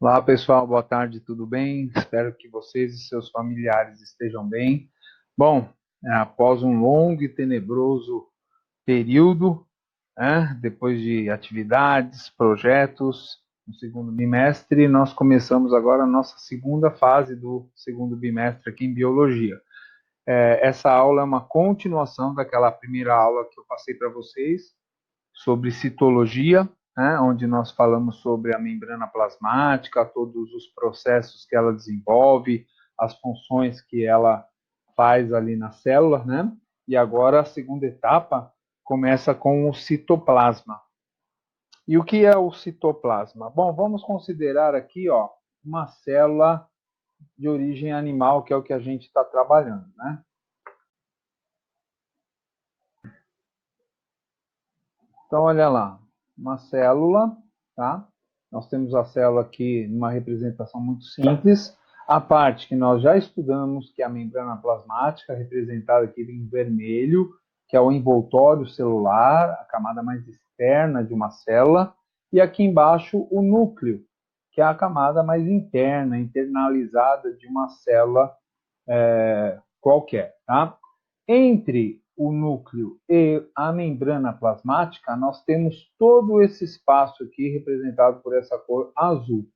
Olá, pessoal, boa tarde, tudo bem? Espero que vocês e seus familiares estejam bem. Bom, após um longo e tenebroso período, depois de atividades, projetos, no segundo bimestre, nós começamos agora a nossa segunda fase do segundo bimestre aqui em Biologia. Essa aula é uma continuação daquela primeira aula que eu passei para vocês, sobre citologia, onde nós falamos sobre a membrana plasmática, todos os processos que ela desenvolve, as funções que ela faz ali na célula, né? E agora a segunda etapa começa com o citoplasma. E o que é o citoplasma? Bom, vamos considerar aqui, ó, uma célula de origem animal, que é o que a gente está trabalhando, né? Então, olha lá, uma célula, tá? Nós temos a célula aqui numa representação muito simples. A parte que nós já estudamos, que é a membrana plasmática, representada aqui em vermelho, que é o envoltório celular, a camada mais externa de uma célula. E aqui embaixo, o núcleo, que é a camada mais interna, internalizada de uma célula qualquer, tá? Entre o núcleo e a membrana plasmática, nós temos todo esse espaço aqui representado por essa cor azul.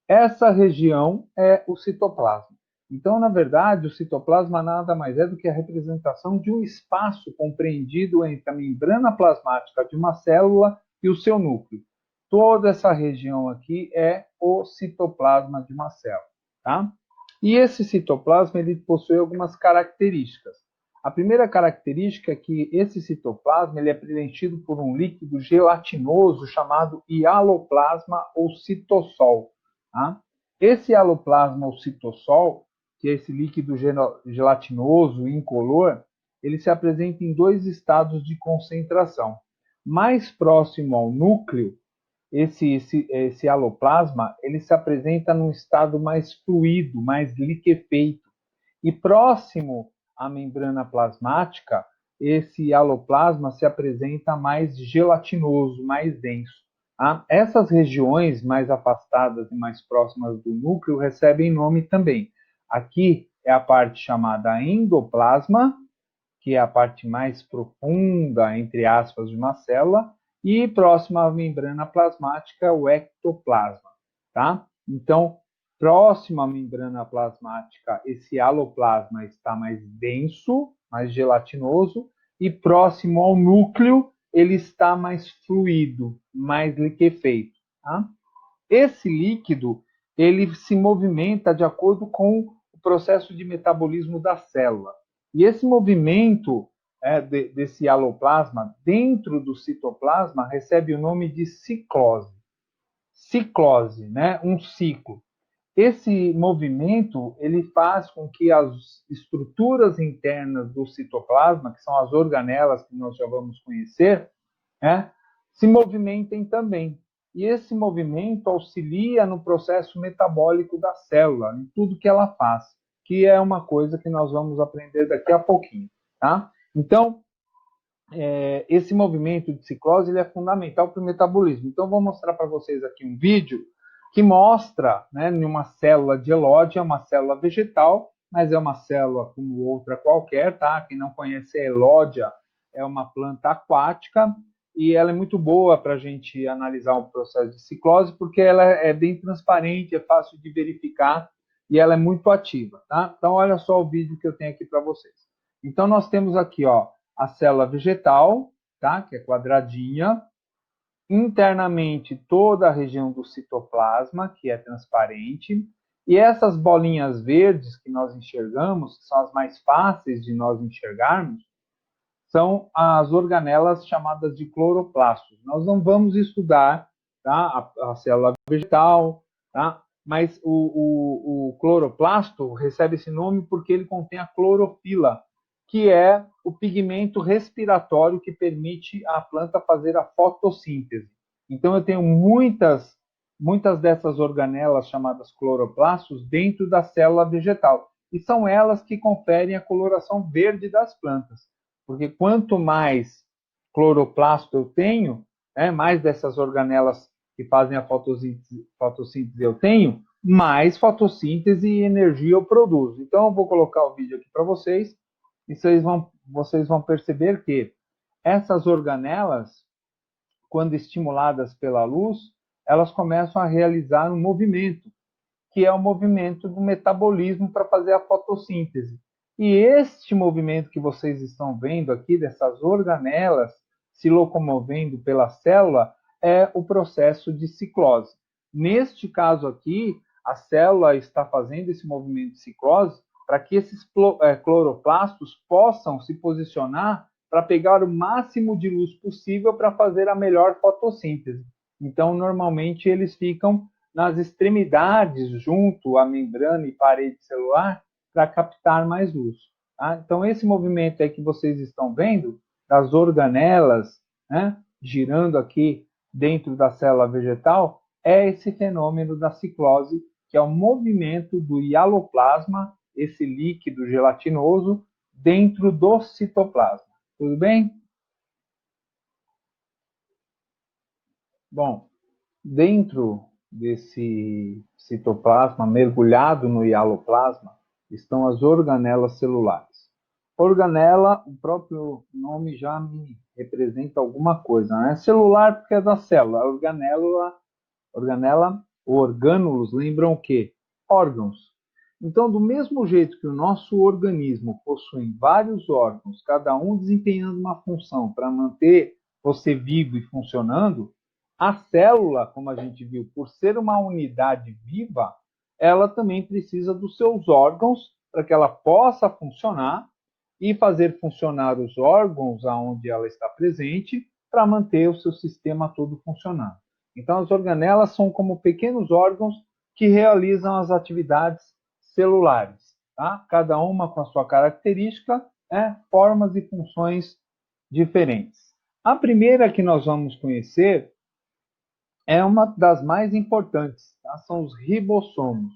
Essa região é o citoplasma. Então, na verdade, o citoplasma nada mais é do que a representação de um espaço compreendido entre a membrana plasmática de uma célula e o seu núcleo. Toda essa região aqui é o citoplasma de uma célula, tá? E esse citoplasma ele possui algumas características. A primeira característica é que esse citoplasma ele é preenchido por um líquido gelatinoso chamado hialoplasma ou citossol. Tá? Esse hialoplasma ou citossol, que é esse líquido gelatinoso incolor, ele se apresenta em dois estados de concentração. Mais próximo ao núcleo, esse aloplasma ele se apresenta num estado mais fluido, mais liquefeito. E próximo à membrana plasmática, esse aloplasma se apresenta mais gelatinoso, mais denso. Tá? Essas regiões mais afastadas e mais próximas do núcleo recebem nome também. Aqui é a parte chamada endoplasma, que é a parte mais profunda, entre aspas, de uma célula, e próxima à membrana plasmática, o ectoplasma, tá? Então, próximo à membrana plasmática, esse aloplasma está mais denso, mais gelatinoso, e próximo ao núcleo, ele está mais fluido, mais liquefeito, tá? Esse líquido, ele se movimenta de acordo com o processo de metabolismo da célula. E esse movimento desse aloplasma dentro do citoplasma recebe o nome de ciclose. Ciclose, né? Um ciclo. Esse movimento ele faz com que as estruturas internas do citoplasma, que são as organelas que nós já vamos conhecer, se movimentem também. E esse movimento auxilia no processo metabólico da célula, em tudo que ela faz, que é uma coisa que nós vamos aprender daqui a pouquinho. Tá? Então, esse movimento de ciclose ele é fundamental para o metabolismo. Então, vou mostrar para vocês aqui um vídeo que mostra, né, em uma célula de Elódia, uma célula vegetal, mas é uma célula como outra qualquer, tá? Quem não conhece a Elódia, é uma planta aquática e ela é muito boa para a gente analisar o processo de ciclose, porque ela é bem transparente, é fácil de verificar e ela é muito ativa, tá? Então, olha só o vídeo que eu tenho aqui para vocês. Então, nós temos aqui, ó, a célula vegetal, tá? Que é quadradinha, internamente toda a região do citoplasma, que é transparente, e essas bolinhas verdes que nós enxergamos, que são as mais fáceis de nós enxergarmos, são as organelas chamadas de cloroplastos. Nós não vamos estudar, tá, a célula vegetal, tá? Mas o cloroplasto recebe esse nome porque ele contém a clorofila, que é o pigmento respiratório que permite à planta fazer a fotossíntese. Então, eu tenho muitas dessas organelas chamadas cloroplastos dentro da célula vegetal. E são elas que conferem a coloração verde das plantas. Porque quanto mais cloroplasto eu tenho, mais dessas organelas que fazem a fotossíntese eu tenho, mais fotossíntese e energia eu produzo. Então, eu vou colocar o vídeo aqui para vocês e vocês vão perceber que essas organelas, quando estimuladas pela luz, elas começam a realizar um movimento, que é o movimento do metabolismo para fazer a fotossíntese. E este movimento que vocês estão vendo aqui, dessas organelas se locomovendo pela célula, é o processo de ciclose. Neste caso aqui, a célula está fazendo esse movimento de ciclose para que esses cloroplastos possam se posicionar para pegar o máximo de luz possível para fazer a melhor fotossíntese. Então, normalmente, eles ficam nas extremidades, junto à membrana e parede celular, para captar mais luz. Tá? Então, esse movimento aí que vocês estão vendo, das organelas, né, girando aqui dentro da célula vegetal, é esse fenômeno da ciclose, que é o movimento do hialoplasma, esse líquido gelatinoso, dentro do citoplasma. Tudo bem? Bom, dentro desse citoplasma, mergulhado no hialoplasma, estão as organelas celulares. Organela, o próprio nome já me representa alguma coisa, né? Celular porque é da célula. Organela, orgânulos lembram o quê? Órgãos. Então, do mesmo jeito que o nosso organismo possui vários órgãos, cada um desempenhando uma função para manter você vivo e funcionando, a célula, como a gente viu, por ser uma unidade viva, ela também precisa dos seus órgãos para que ela possa funcionar e fazer funcionar os órgãos aonde ela está presente para manter o seu sistema todo funcionando. Então, as organelas são como pequenos órgãos que realizam as atividades celulares, tá? Cada uma com a sua característica, formas e funções diferentes. A primeira que nós vamos conhecer é uma das mais importantes, tá? São os ribossomos.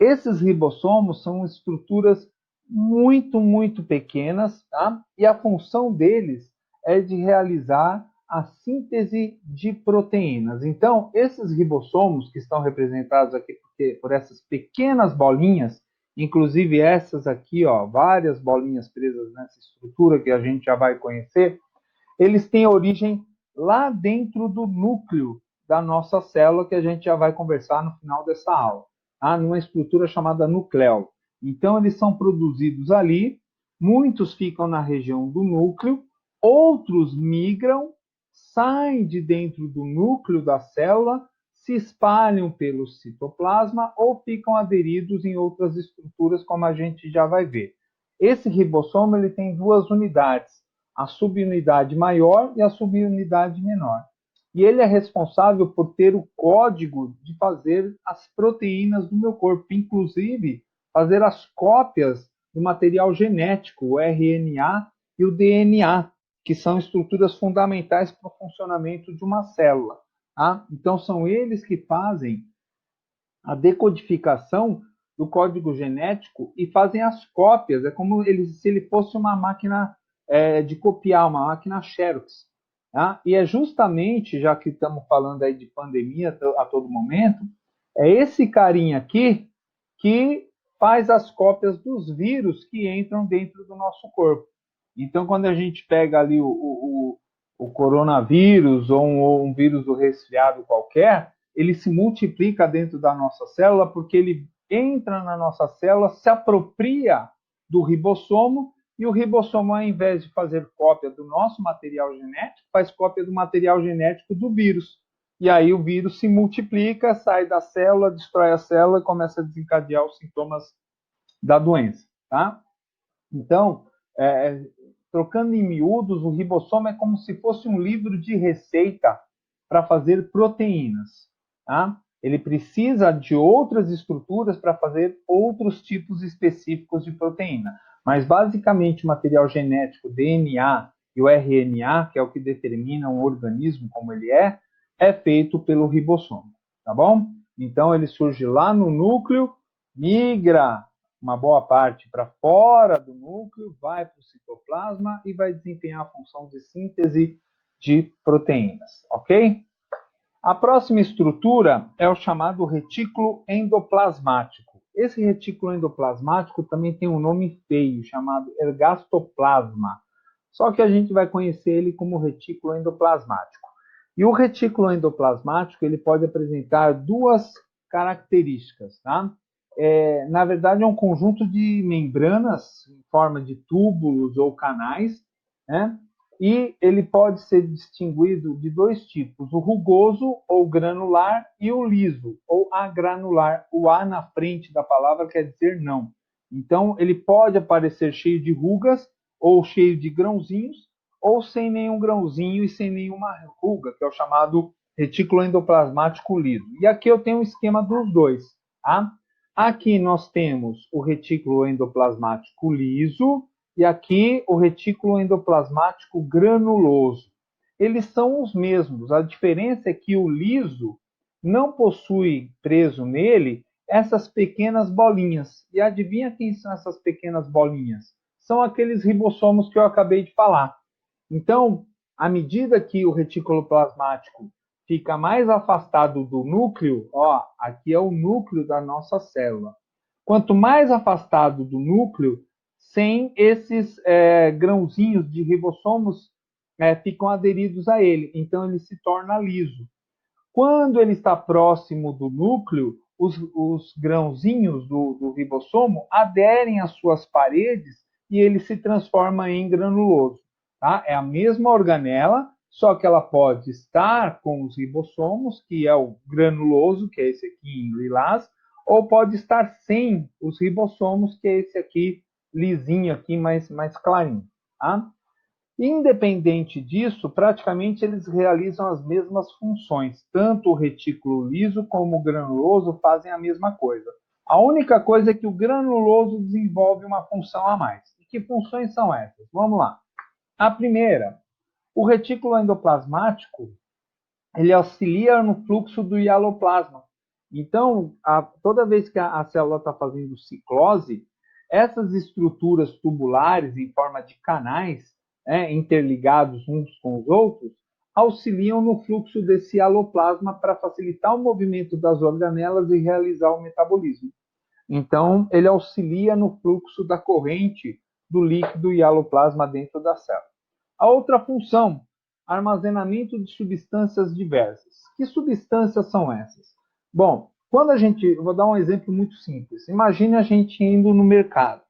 Esses ribossomos são estruturas muito pequenas, tá? E a função deles é de realizar a síntese de proteínas. Então, esses ribossomos, que estão representados aqui por essas pequenas bolinhas, inclusive essas aqui, ó, várias bolinhas presas nessa estrutura que a gente já vai conhecer, eles têm origem lá dentro do núcleo da nossa célula, que a gente já vai conversar no final dessa aula, tá? Numa estrutura chamada nucleolo. Então, eles são produzidos ali, muitos ficam na região do núcleo, outros migram, saem de dentro do núcleo da célula, se espalham pelo citoplasma ou ficam aderidos em outras estruturas, como a gente já vai ver. Esse ribossomo ele tem duas unidades, a subunidade maior e a subunidade menor. E ele é responsável por ter o código de fazer as proteínas do meu corpo, inclusive fazer as cópias do material genético, o RNA e o DNA, que são estruturas fundamentais para o funcionamento de uma célula. Tá? Então, são eles que fazem a decodificação do código genético e fazem as cópias. É como se ele fosse uma máquina de copiar, uma máquina Xerox. Tá? E é justamente, já que estamos falando aí de pandemia a todo momento, é esse carinha aqui que faz as cópias dos vírus que entram dentro do nosso corpo. Então, quando a gente pega ali o coronavírus ou um vírus do resfriado qualquer, ele se multiplica dentro da nossa célula porque ele entra na nossa célula, se apropria do ribossomo e o ribossomo, ao invés de fazer cópia do nosso material genético, faz cópia do material genético do vírus. E aí o vírus se multiplica, sai da célula, destrói a célula e começa a desencadear os sintomas da doença. Tá? Então, trocando em miúdos, o ribossomo é como se fosse um livro de receita para fazer proteínas. Tá? Ele precisa de outras estruturas para fazer outros tipos específicos de proteína. Mas, basicamente, o material genético, DNA e o RNA, que é o que determina um organismo como ele é feito pelo ribossomo. Tá bom? Então, ele surge lá no núcleo, migra uma boa parte para fora do núcleo, vai para o citoplasma e vai desempenhar a função de síntese de proteínas, ok? A próxima estrutura é o chamado retículo endoplasmático. Esse retículo endoplasmático também tem um nome feio, chamado ergastoplasma. Só que a gente vai conhecer ele como retículo endoplasmático. E o retículo endoplasmático ele pode apresentar duas características, tá? Na verdade, é um conjunto de membranas em forma de túbulos ou canais, né? E ele pode ser distinguido de dois tipos, o rugoso ou granular e o liso ou agranular. O A na frente da palavra quer dizer não. Então, ele pode aparecer cheio de rugas ou cheio de grãozinhos ou sem nenhum grãozinho e sem nenhuma ruga, que é o chamado retículo endoplasmático liso. E aqui eu tenho um esquema dos dois, tá? Aqui nós temos o retículo endoplasmático liso e aqui o retículo endoplasmático granuloso. Eles são os mesmos. A diferença é que o liso não possui preso nele essas pequenas bolinhas. E adivinha quem são essas pequenas bolinhas? São aqueles ribossomos que eu acabei de falar. Então, à medida que o retículo plasmático fica mais afastado do núcleo, ó, aqui é o núcleo da nossa célula. Quanto mais afastado do núcleo, sem esses grãozinhos de ribossomos ficam aderidos a ele. Então, ele se torna liso. Quando ele está próximo do núcleo, os grãozinhos do ribossomo aderem às suas paredes e ele se transforma em granuloso. Tá? É a mesma organela, só que ela pode estar com os ribossomos, que é o granuloso, que é esse aqui em lilás, ou pode estar sem os ribossomos, que é esse aqui lisinho, aqui mais clarinho. Tá? Independente disso, praticamente eles realizam as mesmas funções. Tanto o retículo liso como o granuloso fazem a mesma coisa. A única coisa é que o granuloso desenvolve uma função a mais. E que funções são essas? Vamos lá. A primeira, o retículo endoplasmático, ele auxilia no fluxo do hialoplasma. Então, toda vez que a célula está fazendo ciclose, essas estruturas tubulares em forma de canais, interligados uns com os outros, auxiliam no fluxo desse hialoplasma para facilitar o movimento das organelas e realizar o metabolismo. Então, ele auxilia no fluxo da corrente do líquido hialoplasma dentro da célula. A outra função, armazenamento de substâncias diversas. Que substâncias são essas? Bom, quando a gente, vou dar um exemplo muito simples. Imagine a gente indo no mercado,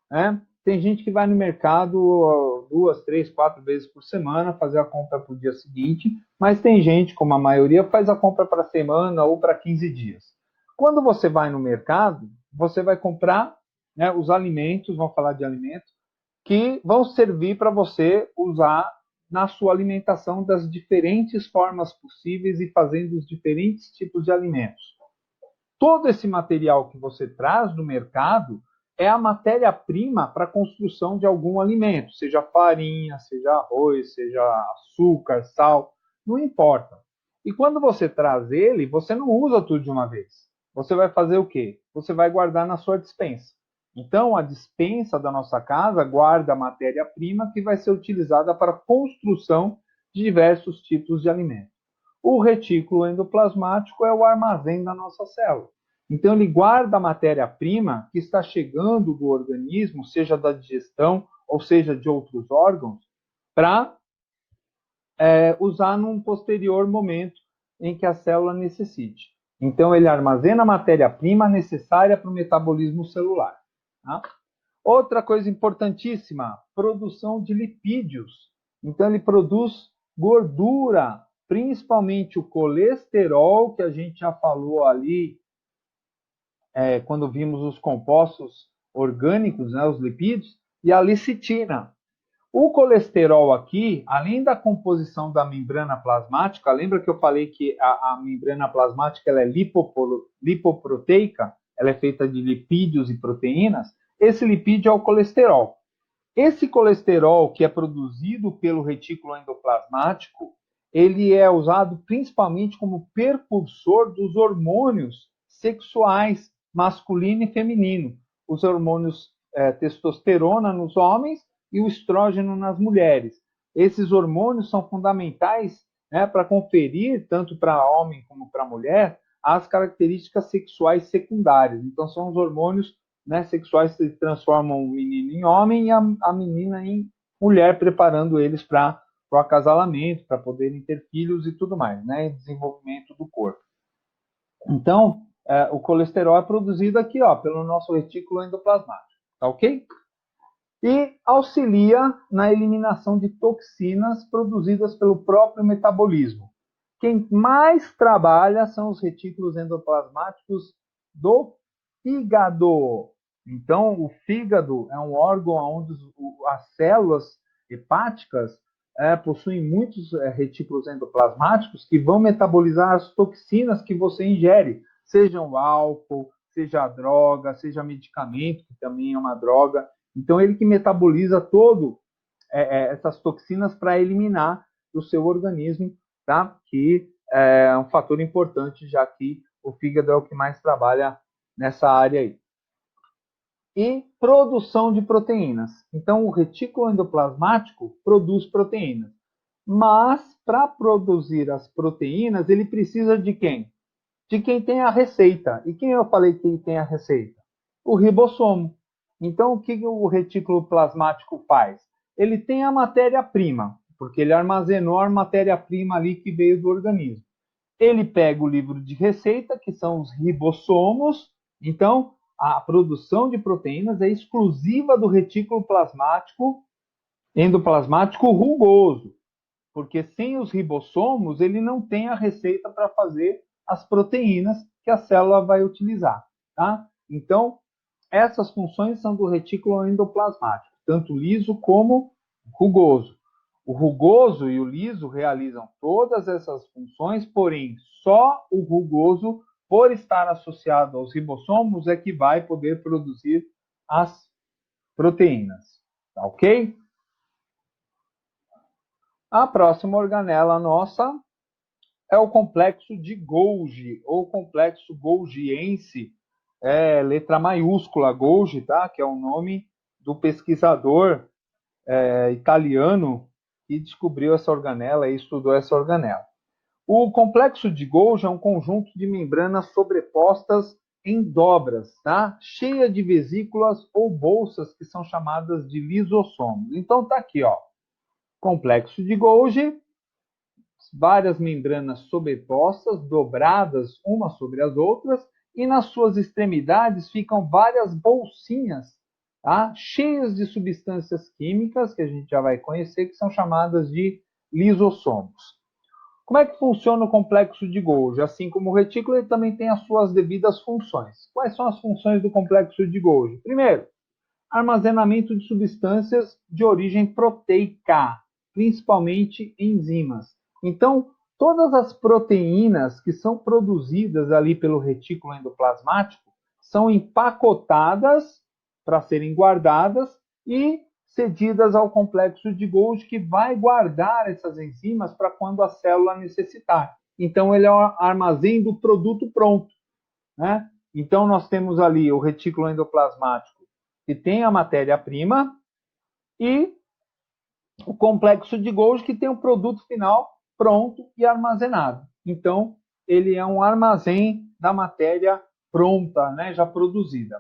né? Tem gente que vai no mercado 2, 3, 4 vezes por semana fazer a compra para o dia seguinte, mas tem gente, como a maioria, faz a compra para a semana ou para 15 dias. Quando você vai no mercado, você vai comprar, né, os alimentos, vamos falar de alimentos, que vão servir para você usar na sua alimentação das diferentes formas possíveis e fazendo os diferentes tipos de alimentos. Todo esse material que você traz do mercado é a matéria-prima para a construção de algum alimento, seja farinha, seja arroz, seja açúcar, sal, não importa. E quando você traz ele, você não usa tudo de uma vez. Você vai fazer o quê? Você vai guardar na sua despensa. Então, a despensa da nossa casa guarda a matéria-prima que vai ser utilizada para a construção de diversos tipos de alimentos. O retículo endoplasmático é o armazém da nossa célula. Então, ele guarda a matéria-prima que está chegando do organismo, seja da digestão ou seja de outros órgãos, para usar num posterior momento em que a célula necessite. Então, ele armazena a matéria-prima necessária para o metabolismo celular. Tá? Outra coisa importantíssima, produção de lipídios. Então, ele produz gordura, principalmente o colesterol, que a gente já falou ali, quando vimos os compostos orgânicos, né, os lipídios, e a lecitina. O colesterol aqui, além da composição da membrana plasmática, lembra que eu falei que a membrana plasmática ela é lipoproteica, ela é feita de lipídios e proteínas, esse lipídio é o colesterol. Esse colesterol que é produzido pelo retículo endoplasmático, ele é usado principalmente como precursor dos hormônios sexuais, masculino e feminino. Os hormônios testosterona nos homens e o estrógeno nas mulheres. Esses hormônios são fundamentais né, para conferir, tanto para homem como para mulher, as características sexuais secundárias. Então, são os hormônios, né, sexuais que transformam o menino em homem e a menina em mulher, preparando eles para o acasalamento, para poderem ter filhos e tudo mais, né, e desenvolvimento do corpo. Então, o colesterol é produzido aqui, ó, pelo nosso retículo endoplasmático, tá ok? E auxilia na eliminação de toxinas produzidas pelo próprio metabolismo. Quem mais trabalha são os retículos endoplasmáticos do fígado. Então, o fígado é um órgão onde as células hepáticas possuem muitos retículos endoplasmáticos que vão metabolizar as toxinas que você ingere, seja o álcool, seja a droga, seja medicamento, que também é uma droga. Então, ele que metaboliza todo essas toxinas para eliminar do seu organismo, tá? Que é um fator importante, já que o fígado é o que mais trabalha nessa área aí. E produção de proteínas. Então, o retículo endoplasmático produz proteínas. Mas, para produzir as proteínas, ele precisa de quem? De quem tem a receita. E quem eu falei que tem a receita? O ribossomo. Então, o que o retículo plasmático faz? Ele tem a matéria-prima, porque ele armazenou a matéria-prima ali que veio do organismo. Ele pega o livro de receita, que são os ribossomos. Então, a produção de proteínas é exclusiva do retículo plasmático, endoplasmático rugoso, porque sem os ribossomos ele não tem a receita para fazer as proteínas que a célula vai utilizar, tá? Então, essas funções são do retículo endoplasmático, tanto liso como rugoso. O rugoso e o liso realizam todas essas funções, porém, só o rugoso, por estar associado aos ribossomos, é que vai poder produzir as proteínas, tá ok? A próxima organela nossa é o complexo de Golgi, ou complexo golgiense, letra maiúscula, Golgi, tá? Que é o nome do pesquisador italiano que descobriu essa organela e estudou essa organela. O complexo de Golgi é um conjunto de membranas sobrepostas em dobras, tá? Cheia de vesículas ou bolsas que são chamadas de lisossomos. Então tá aqui, ó. Complexo de Golgi, várias membranas sobrepostas, dobradas umas sobre as outras, e nas suas extremidades ficam várias bolsinhas, tá? Cheias de substâncias químicas, que a gente já vai conhecer, que são chamadas de lisossomos. Como é que funciona o complexo de Golgi? Assim como o retículo, ele também tem as suas devidas funções. Quais são as funções do complexo de Golgi? Primeiro, armazenamento de substâncias de origem proteica, principalmente enzimas. Então, todas as proteínas que são produzidas ali pelo retículo endoplasmático são empacotadas para serem guardadas e cedidas ao complexo de Golgi, que vai guardar essas enzimas para quando a célula necessitar. Então, ele é o armazém do produto pronto, né? Então, nós temos ali o retículo endoplasmático, que tem a matéria-prima, e o complexo de Golgi, que tem o produto final pronto e armazenado. Então, ele é um armazém da matéria pronta, né, já produzida.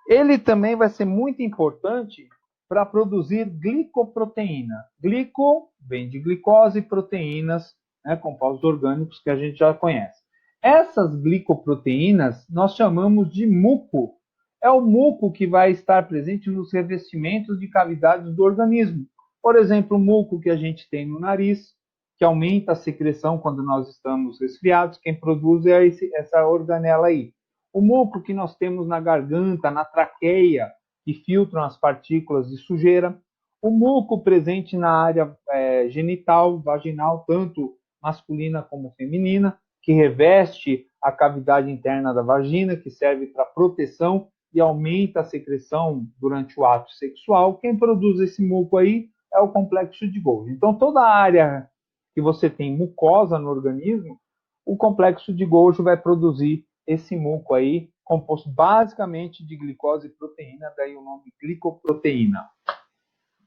Ele também vai ser muito importante para produzir glicoproteína. Glico vem de glicose e proteínas, né, compostos orgânicos que a gente já conhece. Essas glicoproteínas nós chamamos de muco. É o muco que vai estar presente nos revestimentos de cavidades do organismo. Por exemplo, o muco que a gente tem no nariz, que aumenta a secreção quando nós estamos resfriados. Quem produz é essa organela aí. O muco que nós temos na garganta, na traqueia, que filtram as partículas de sujeira. O muco presente na área genital, vaginal, tanto masculina como feminina, que reveste a cavidade interna da vagina, que serve para proteção e aumenta a secreção durante o ato sexual. Quem produz esse muco aí é o complexo de Golgi. Então, toda a área que você tem mucosa no organismo, o complexo de Golgi vai produzir esse muco aí, composto basicamente de glicose e proteína, daí o nome glicoproteína.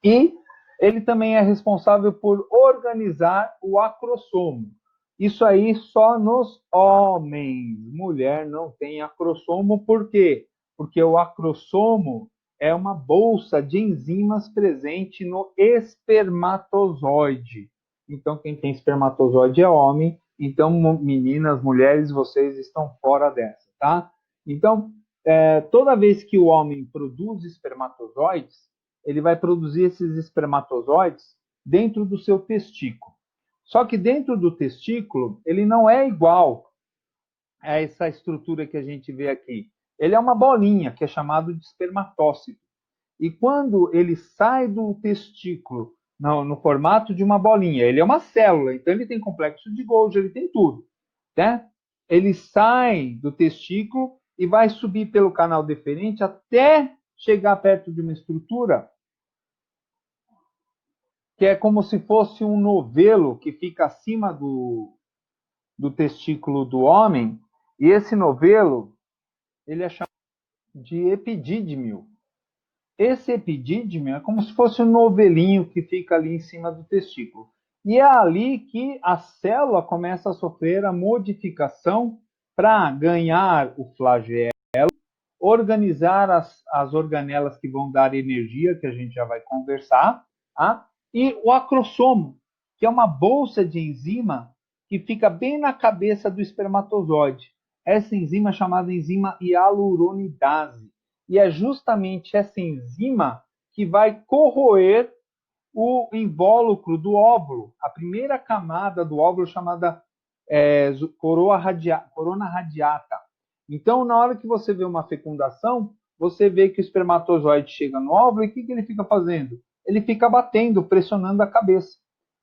E Ele também é responsável por organizar o acrossomo. Isso aí só nos homens. Mulher não tem acrossomo, por quê? Porque o acrossomo é uma bolsa de enzimas presente no espermatozoide. Então, quem tem espermatozoide é homem. Então, meninas, mulheres, vocês estão fora dessa, tá? Então, toda vez que o homem produz espermatozoides, ele vai produzir esses espermatozoides dentro do seu testículo. Só que dentro do testículo, ele não é igual a essa estrutura que a gente vê aqui. Ele é uma bolinha, que é chamado de espermatócito. E quando ele sai do testículo no formato de uma bolinha, ele é uma célula, então ele tem complexo de Golgi, ele tem tudo, né? Ele sai do testículo e vai subir pelo canal deferente até chegar perto de uma estrutura que é como se fosse um novelo que fica acima do testículo do homem, e esse novelo ele é chamado de epidídimo. Esse epidídimo é como se fosse um novelinho que fica ali em cima do testículo. E é ali que a célula começa a sofrer a modificação para ganhar o flagelo, organizar as organelas que vão dar energia, que a gente já vai conversar, tá? E o acrossomo, que é uma bolsa de enzima que fica bem na cabeça do espermatozoide. Essa enzima é chamada enzima hialuronidase. E é justamente essa enzima que vai corroer o invólucro do óvulo, a primeira camada do óvulo chamada corona radiata. Então, na hora que você vê uma fecundação, você vê que o espermatozoide chega no óvulo e o que ele fica fazendo? Ele fica batendo, pressionando a cabeça.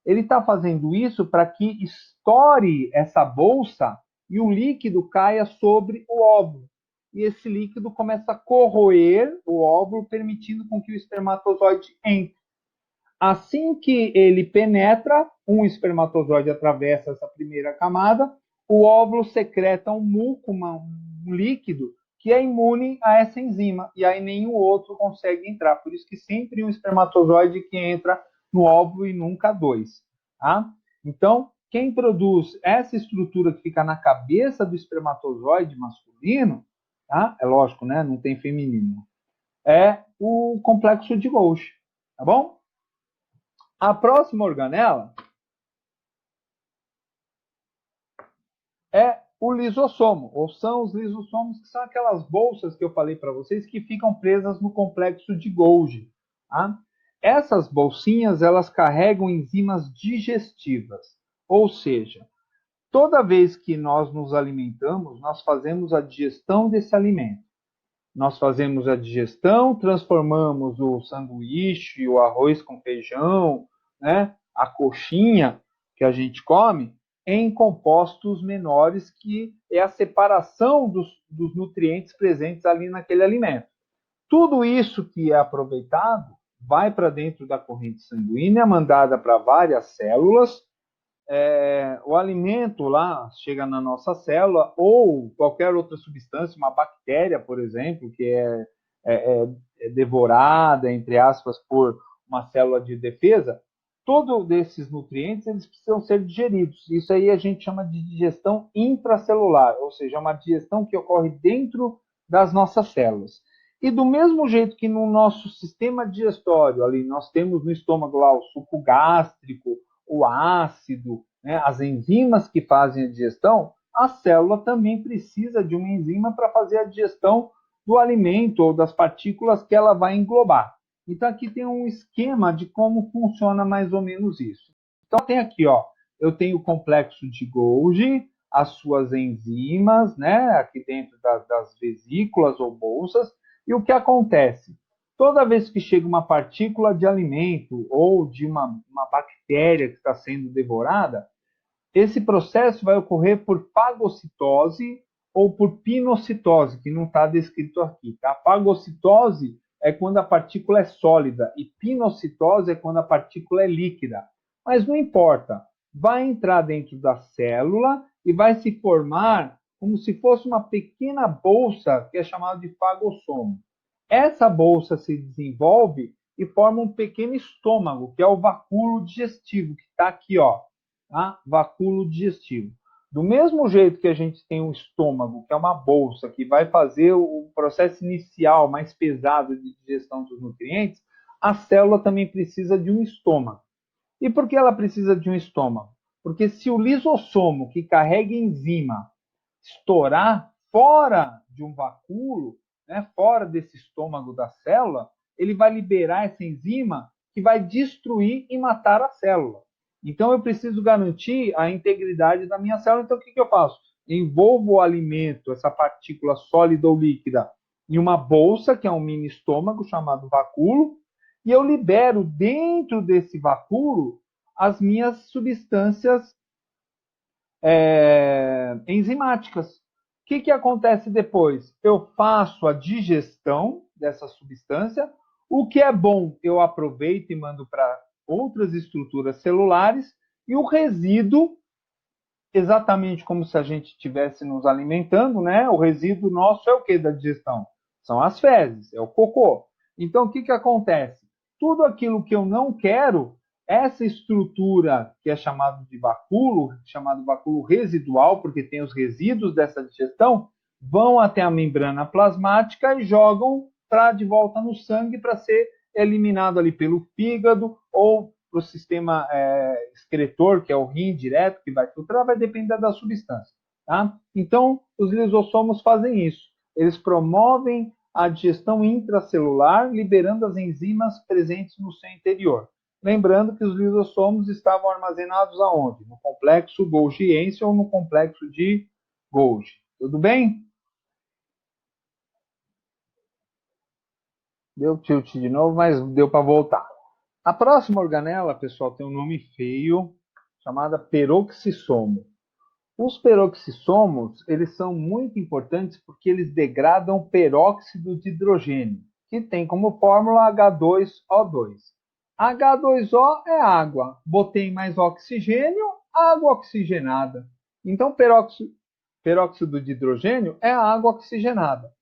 Ele está fazendo isso para que estoure essa bolsa e o líquido caia sobre o óvulo. E esse líquido começa a corroer o óvulo, permitindo com que o espermatozoide entre. Assim que ele penetra, um espermatozoide atravessa essa primeira camada, o óvulo secreta um muco, um líquido, que é imune a essa enzima, e aí nenhum outro consegue entrar. Por isso que sempre um espermatozoide que entra no óvulo e nunca dois. Tá? Então, quem produz essa estrutura que fica na cabeça do espermatozoide masculino, tá? É lógico, né? Não tem feminino, é o complexo de Golgi, tá bom? A próxima organela é o lisossomo, ou são os lisossomos, que são aquelas bolsas que eu falei para vocês que ficam presas no complexo de Golgi. Tá? Essas bolsinhas, elas carregam enzimas digestivas, ou seja, toda vez que nós nos alimentamos, nós fazemos a digestão desse alimento. Nós fazemos a digestão, transformamos o sanduíche, o arroz com feijão, né, a coxinha que a gente come, em compostos menores, que é a separação dos nutrientes presentes ali naquele alimento. Tudo isso que é aproveitado vai para dentro da corrente sanguínea, mandada para várias células. O alimento lá chega na nossa célula, ou qualquer outra substância, uma bactéria, por exemplo, que é devorada, entre aspas, por uma célula de defesa, todos esses nutrientes eles precisam ser digeridos. Isso aí a gente chama de digestão intracelular, ou seja, uma digestão que ocorre dentro das nossas células. E do mesmo jeito que no nosso sistema digestório, ali nós temos no estômago lá o suco gástrico, o ácido, né, as enzimas que fazem a digestão, a célula também precisa de uma enzima para fazer a digestão do alimento ou das partículas que ela vai englobar. Então aqui tem um esquema de como funciona mais ou menos isso. Então tem aqui, ó, eu tenho o complexo de Golgi, as suas enzimas, né, aqui dentro das vesículas ou bolsas, e o que acontece? Toda vez que chega uma partícula de alimento ou de uma bactéria que está sendo devorada, esse processo vai ocorrer por fagocitose ou por pinocitose, que não está descrito aqui. Tá? Fagocitose é quando a partícula é sólida e pinocitose é quando a partícula é líquida. Mas não importa, vai entrar dentro da célula e vai se formar como se fosse uma pequena bolsa que é chamada de fagossomo. Essa bolsa se desenvolve e forma um pequeno estômago, que é o vacúolo digestivo, que está aqui, ó, tá? Vacúolo digestivo. Do mesmo jeito que a gente tem um estômago, que é uma bolsa, que vai fazer o processo inicial mais pesado de digestão dos nutrientes, a célula também precisa de um estômago. E por que ela precisa de um estômago? Porque se o lisossomo, que carrega enzima, estourar fora de um vacúolo, né, fora desse estômago da célula, ele vai liberar essa enzima que vai destruir e matar a célula. Então, eu preciso garantir a integridade da minha célula. Então, o que eu faço? Envolvo o alimento, essa partícula sólida ou líquida, em uma bolsa, que é um mini estômago, chamado vacúolo, e eu libero dentro desse vacúolo as minhas substâncias enzimáticas. O que acontece depois? Eu faço a digestão dessa substância. O que é bom, eu aproveito e mando para outras estruturas celulares. E o resíduo, exatamente como se a gente estivesse nos alimentando, né? O resíduo nosso é o que da digestão? São as fezes, é o cocô. Então, o que acontece? Tudo aquilo que eu não quero, essa estrutura que é chamado de vacúolo, chamado vacúolo residual, porque tem os resíduos dessa digestão, vão até a membrana plasmática e jogam de volta no sangue para ser eliminado ali pelo fígado ou para o sistema excretor, que é o rim direto, que vai filtrar, vai depender da substância. Tá? Então, os lisossomos fazem isso. Eles promovem a digestão intracelular, liberando as enzimas presentes no seu interior. Lembrando que os lisossomos estavam armazenados aonde? No complexo Golgiense ou no complexo de Golgi. Tudo bem? Deu tilt de novo, mas deu para voltar. A próxima organela, pessoal, tem um nome feio, chamada peroxissomo. Os peroxissomos, eles são muito importantes porque eles degradam peróxido de hidrogênio, que tem como fórmula H2O2. H2O é água. Botei mais oxigênio, água oxigenada. Então, peróxido de hidrogênio é água oxigenada.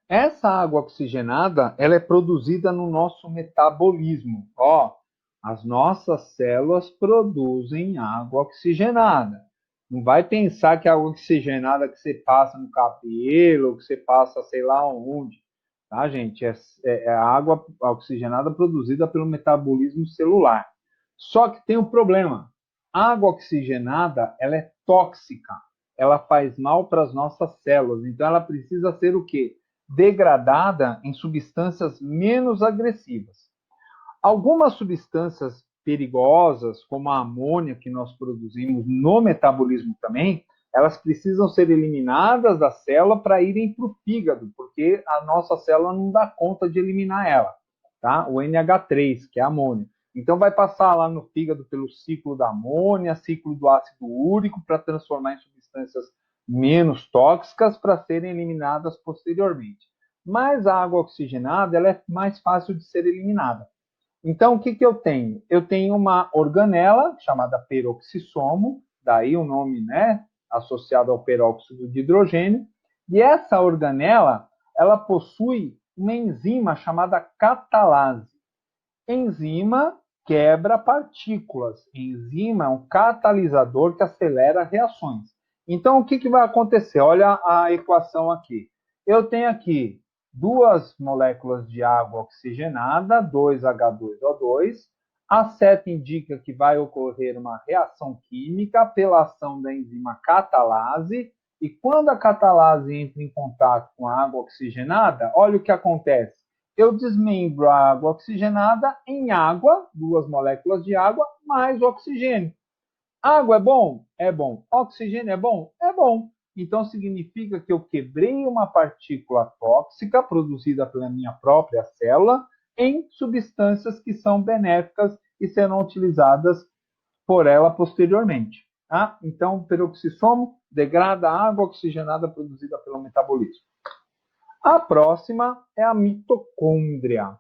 Essa água oxigenada, ela é produzida no nosso metabolismo. Ó, as nossas células produzem água oxigenada. Não vai pensar que a água oxigenada que você passa no cabelo, que você passa sei lá onde, tá, gente? É a água oxigenada produzida pelo metabolismo celular. Só que tem um problema. A água oxigenada, ela é tóxica. Ela faz mal para as nossas células. Então, ela precisa ser o quê? Degradada em substâncias menos agressivas. Algumas substâncias perigosas, como a amônia que nós produzimos no metabolismo também, elas precisam ser eliminadas da célula para irem para o fígado, porque a nossa célula não dá conta de eliminar ela, tá? O NH3, que é a amônia. Então vai passar lá no fígado pelo ciclo da amônia, ciclo do ácido úrico, para transformar em substâncias menos tóxicas para serem eliminadas posteriormente. Mas a água oxigenada ela é mais fácil de ser eliminada. Então, o que eu tenho? Eu tenho uma organela chamada peroxissomo, daí o nome, né, associado ao peróxido de hidrogênio, e essa organela, ela possui uma enzima chamada catalase. Enzima quebra partículas. Enzima é um catalisador que acelera reações. Então, o que vai acontecer? Olha a equação aqui. Eu tenho aqui duas moléculas de água oxigenada, 2H2O2. A seta indica que vai ocorrer uma reação química pela ação da enzima catalase. E quando a catalase entra em contato com a água oxigenada, olha o que acontece. Eu desmembro a água oxigenada em água, duas moléculas de água, mais oxigênio. Água é bom? É bom. Oxigênio é bom? É bom. Então significa que eu quebrei uma partícula tóxica produzida pela minha própria célula em substâncias que são benéficas e serão utilizadas por ela posteriormente. Tá? Então, o peroxissomo degrada a água oxigenada produzida pelo metabolismo. A próxima é a mitocôndria.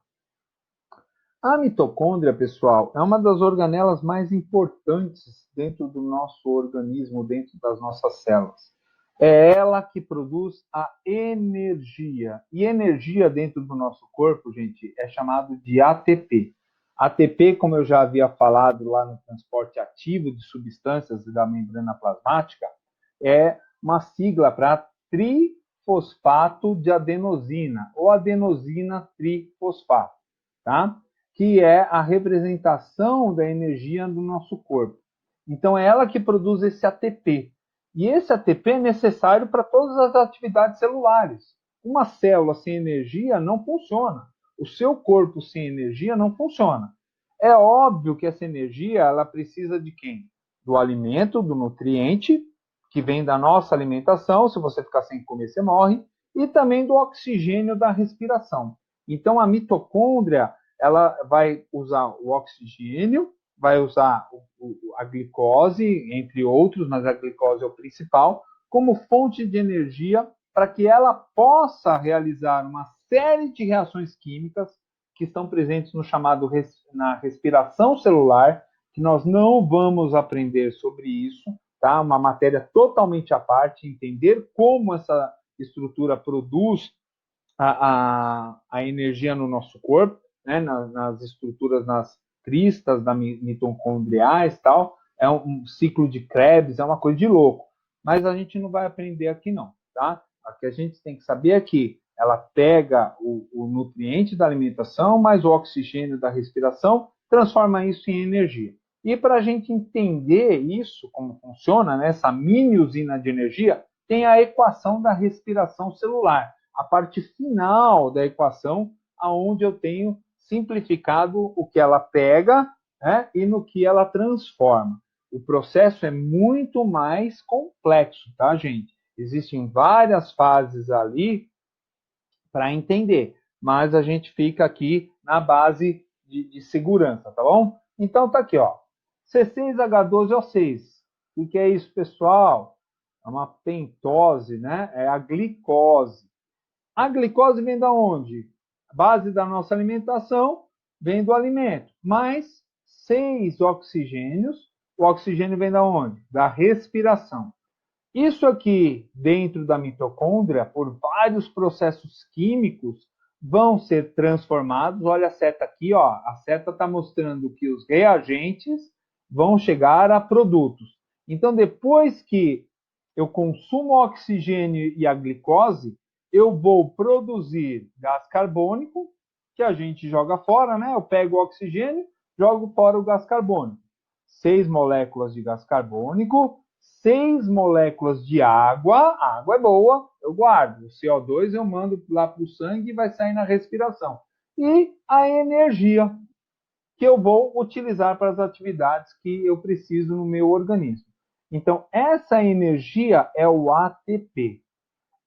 A mitocôndria, pessoal, é uma das organelas mais importantes dentro do nosso organismo, dentro das nossas células. É ela que produz a energia. E energia dentro do nosso corpo, gente, é chamado de ATP. ATP, como eu já havia falado lá no transporte ativo de substâncias da membrana plasmática, é uma sigla para trifosfato de adenosina, ou adenosina trifosfato, tá? Que é a representação da energia do nosso corpo. Então, é ela que produz esse ATP. E esse ATP é necessário para todas as atividades celulares. Uma célula sem energia não funciona. O seu corpo sem energia não funciona. É óbvio que essa energia ela precisa de quem? Do alimento, do nutriente, que vem da nossa alimentação. Se você ficar sem comer, você morre. E também do oxigênio da respiração. Então, a mitocôndria ela vai usar o oxigênio, vai usar a glicose, entre outros, mas a glicose é o principal, como fonte de energia para que ela possa realizar uma série de reações químicas que estão presentes no chamado na respiração celular, que nós não vamos aprender sobre isso, tá? Uma matéria totalmente à parte, entender como essa estrutura produz a energia no nosso corpo, né? Nas estruturas, nas cristas da mitocondriais, tal. É um ciclo de Krebs, é uma coisa de louco. Mas a gente não vai aprender aqui não, tá? O que a gente tem que saber é que ela pega o nutriente da alimentação, mais o oxigênio da respiração, transforma isso em energia. E para a gente entender isso, como funciona, né, essa mini usina de energia, tem a equação da respiração celular, a parte final da equação, aonde eu tenho simplificado o que ela pega, né, e no que ela transforma. O processo é muito mais complexo, tá, gente? Existem várias fases ali para entender, mas a gente fica aqui na base de segurança, tá bom? Então tá aqui, ó. C6H12O6. O que é isso, pessoal? É uma pentose, né? É a glicose. A glicose vem da onde? A base da nossa alimentação vem do alimento, mais 6 oxigênios. O oxigênio vem da onde? Da respiração. Isso aqui, dentro da mitocôndria, por vários processos químicos, vão ser transformados. Olha a seta aqui, ó. A seta está mostrando que os reagentes vão chegar a produtos. Então, depois que eu consumo o oxigênio e a glicose, eu vou produzir gás carbônico, que a gente joga fora, né? Eu pego o oxigênio, jogo fora o gás carbônico. 6 moléculas de gás carbônico, 6 moléculas de água. A água é boa, eu guardo. O CO2 eu mando lá para o sangue e vai sair na respiração. E a energia que eu vou utilizar para as atividades que eu preciso no meu organismo. Então, essa energia é o ATP.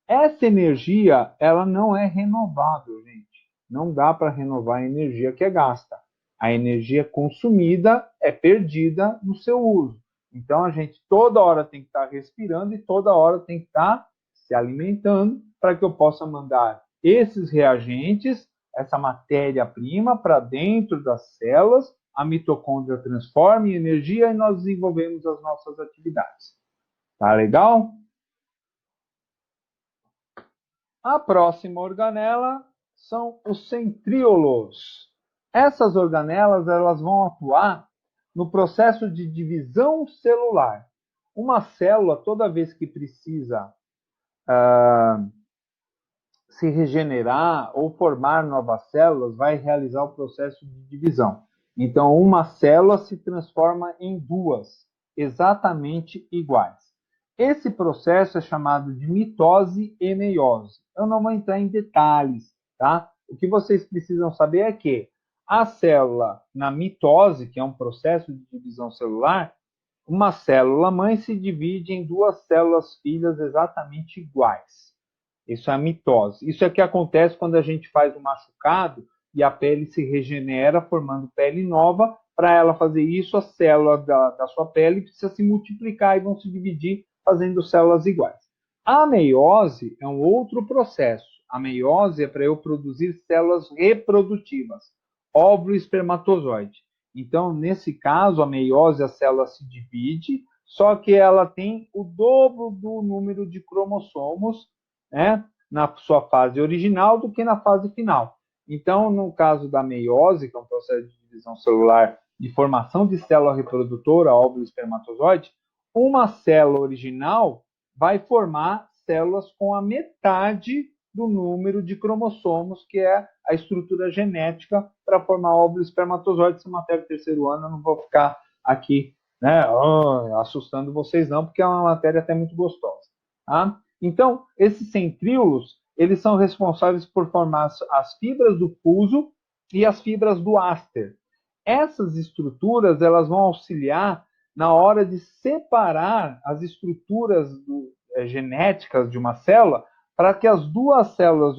Essa energia, ela não é renovável, gente. Não dá para renovar a energia que é gasta. A energia consumida é perdida no seu uso. Então, a gente toda hora tem que estar respirando e toda hora tem que estar se alimentando para que eu possa mandar esses reagentes, essa matéria-prima para dentro das células, a mitocôndria transforma em energia e nós desenvolvemos as nossas atividades. Tá legal? A próxima organela são os centríolos. Essas organelas elas vão atuar no processo de divisão celular. Uma célula, toda vez que precisa se regenerar ou formar novas células, vai realizar o processo de divisão. Então, uma célula se transforma em duas, exatamente iguais. Esse processo é chamado de mitose e meiose. Eu não vou entrar em detalhes, tá? O que vocês precisam saber é que a célula, na mitose, que é um processo de divisão celular, uma célula mãe se divide em duas células filhas exatamente iguais. Isso é a mitose. Isso é o que acontece quando a gente faz um machucado e a pele se regenera, formando pele nova. Para ela fazer isso, as células da sua pele precisam se multiplicar e vão se dividir, fazendo células iguais. A meiose é um outro processo. A meiose é para eu produzir células reprodutivas, óvulo e espermatozoide. Então, nesse caso, a meiose, a célula se divide, só que ela tem o dobro do número de cromossomos, né, na sua fase original do que na fase final. Então, no caso da meiose, que é um processo de divisão celular de formação de célula reprodutora, óvulo e espermatozoide, uma célula original vai formar células com a metade do número de cromossomos, que é a estrutura genética para formar óvulo e espermatozoide. Se matéria do terceiro ano, eu não vou ficar aqui, né, assustando vocês não, porque é uma matéria até muito gostosa. Tá? Então, esses centríolos, eles são responsáveis por formar as fibras do fuso e as fibras do áster. Essas estruturas, elas vão auxiliar na hora de separar as estruturas genéticas de uma célula para que as duas células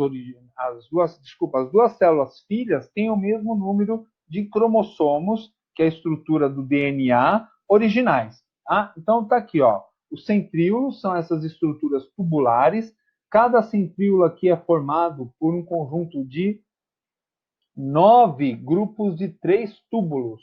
as duas células filhas tenham o mesmo número de cromossomos, que é a estrutura do DNA, originais. Tá? Então tá aqui, ó. Os centríolos são essas estruturas tubulares. Cada centríolo aqui é formado por um conjunto de 9 grupos de 3 túbulos.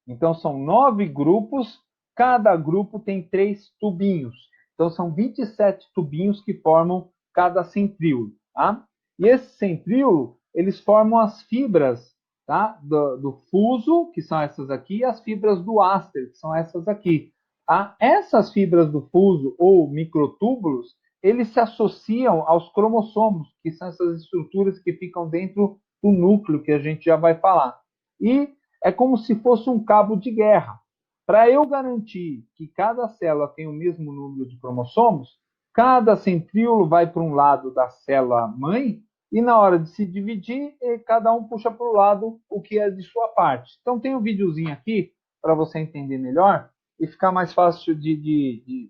Então, são 9 grupos, cada grupo tem 3 tubinhos. Então, são 27 tubinhos que formam cada centríolo. Tá? E esse centríolo, eles formam as fibras, tá, do fuso, que são essas aqui, e as fibras do áster, que são essas aqui. Tá? Essas fibras do fuso, ou microtúbulos, eles se associam aos cromossomos, que são essas estruturas que ficam dentro do núcleo, que a gente já vai falar. E é como se fosse um cabo de guerra. Para eu garantir que cada célula tem o mesmo número de cromossomos, cada centríolo vai para um lado da célula mãe e na hora de se dividir, cada um puxa para o lado o que é de sua parte. Então tem um videozinho aqui para você entender melhor e ficar mais fácil de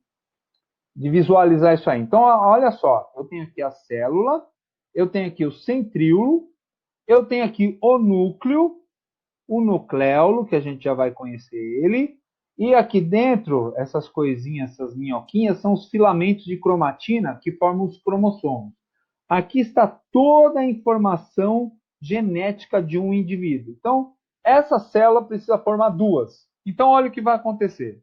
visualizar isso aí. Então, olha só, eu tenho aqui a célula, eu tenho aqui o centríolo, eu tenho aqui o núcleo, o nucleolo, que a gente já vai conhecer ele, e aqui dentro, essas coisinhas, essas minhoquinhas, são os filamentos de cromatina que formam os cromossomos. Aqui está toda a informação genética de um indivíduo. Então, essa célula precisa formar duas. Então, olha o que vai acontecer.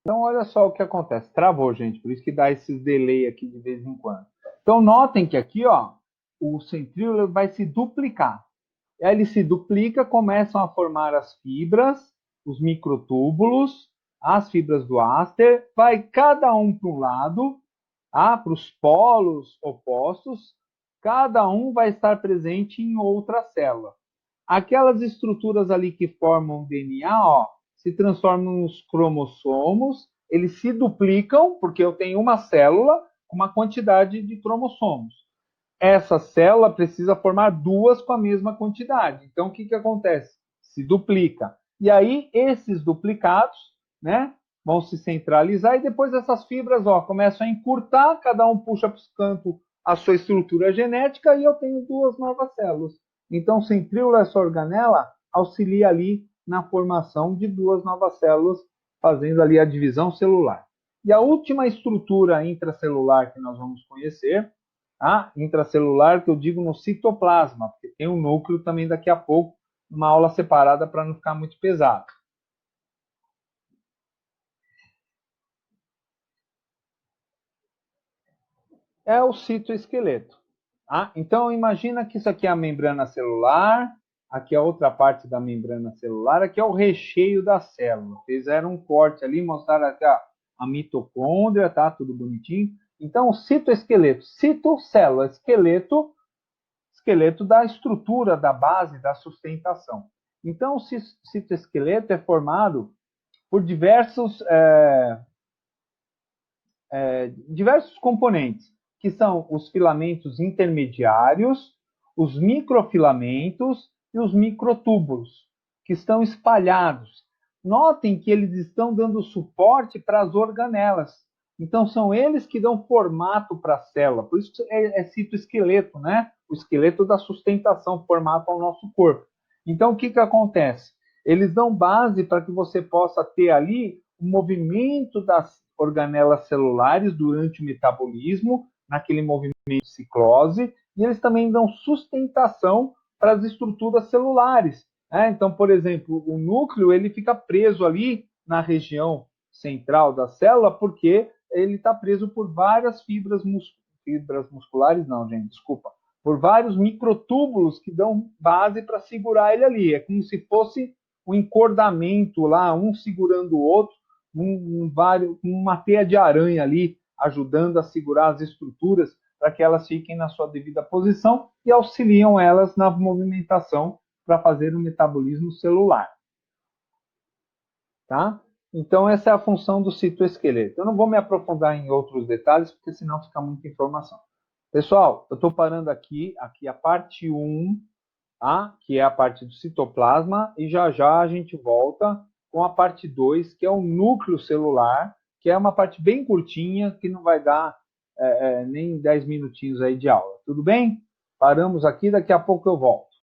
Então, olha só o que acontece. Travou, gente, por isso que dá esses delay aqui de vez em quando. Então, notem que aqui, ó, o centríolo vai se duplicar. Aí ele se duplica, começam a formar as fibras, os microtúbulos, as fibras do áster, vai cada um para um lado, para os polos opostos, cada um vai estar presente em outra célula. Aquelas estruturas ali que formam o DNA, ó, se transformam nos cromossomos, eles se duplicam, porque eu tenho uma célula com uma quantidade de cromossomos. Essa célula precisa formar duas com a mesma quantidade. Então, o que acontece? Se duplica. E aí, esses duplicados, né, vão se centralizar e depois essas fibras, ó, começam a encurtar, cada um puxa para o canto a sua estrutura genética e eu tenho duas novas células. Então, o centríolo, essa organela, auxilia ali na formação de duas novas células, fazendo ali a divisão celular. E a última estrutura intracelular que nós vamos conhecer, intracelular, que eu digo no citoplasma, porque tem um núcleo também daqui a pouco, uma aula separada para não ficar muito pesado. É o citoesqueleto. Então, imagina que isso aqui é a membrana celular, aqui é outra parte da membrana celular, aqui é o recheio da célula. Fizeram um corte ali, mostraram aqui a mitocôndria, tá? Tudo bonitinho. Então, o citoesqueleto. Citocélula, esqueleto, esqueleto da estrutura, da base, da sustentação. Então, o citoesqueleto é formado por diversos componentes, que são os filamentos intermediários, os microfilamentos e os microtúbulos, que estão espalhados. Notem que eles estão dando suporte para as organelas. Então, são eles que dão formato para a célula. Por isso é citoesqueleto, né? O esqueleto da sustentação, formato ao nosso corpo. Então, o que acontece? Eles dão base para que você possa ter ali o movimento das organelas celulares durante o metabolismo, naquele movimento ciclose, e eles também dão sustentação para as estruturas celulares. Então, por exemplo, o núcleo ele fica preso ali na região central da célula porque ele está preso por várias fibras musculares, não, gente, desculpa, por vários microtúbulos que dão base para segurar ele ali. É como se fosse um encordamento lá, um segurando o outro, uma teia de aranha ali, ajudando a segurar as estruturas para que elas fiquem na sua devida posição e auxiliam elas na movimentação para fazer o metabolismo celular. Tá? Então, essa é a função do citoesqueleto. Eu não vou me aprofundar em outros detalhes, porque senão fica muita informação. Pessoal, eu estou parando aqui a parte 1, tá? Que é a parte do citoplasma, e já já a gente volta com a parte 2, que é o núcleo celular, que é uma parte bem curtinha, que não vai dar nem 10 minutinhos aí de aula. Tudo bem? Paramos aqui, daqui a pouco eu volto.